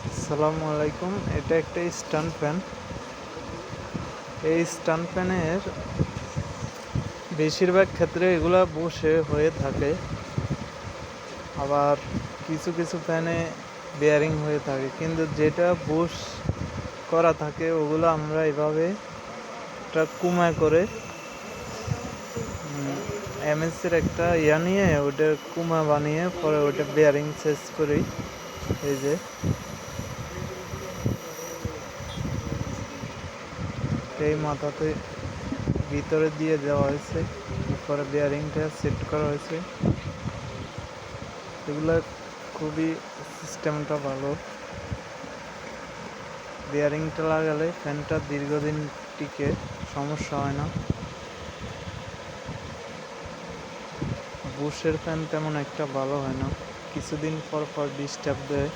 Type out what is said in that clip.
আসসালামু আলাইকুম। এটা একটা স্ট্যান্ড ফ্যান। এই স্ট্যান্ড ফ্যানের বেশিরভাগ ক্ষেত্রে এগুলা বুশে হয়ে থাকে, আবার কিছু কিছু ফ্যানে বেয়ারিং হয়ে থাকে, কিন্তু যেটা বুশ করা থাকে ওগুলো আমরা এভাবে একটা কুমায় করে এমএসির একটা নিয়ে ওটা কুমা বানিয়ে পরে ওটা বেয়ারিং চেঞ্জ করি। এই যে এই মাথাতে ভিতরে দিয়ে দেওয়া হয়েছে, উপরে বেয়ারিংটা সেট করা হয়েছে। এগুলো খুবই সিস্টেমটা ভালো। বেয়ারিংটা লাগালে ফ্যানটা দীর্ঘদিন টিকে, সমস্যা হয় না। বুশের ফ্যান তেমন একটা ভালো হয় না, কিছুদিন পর পর ডিস্টার্ব দেয়।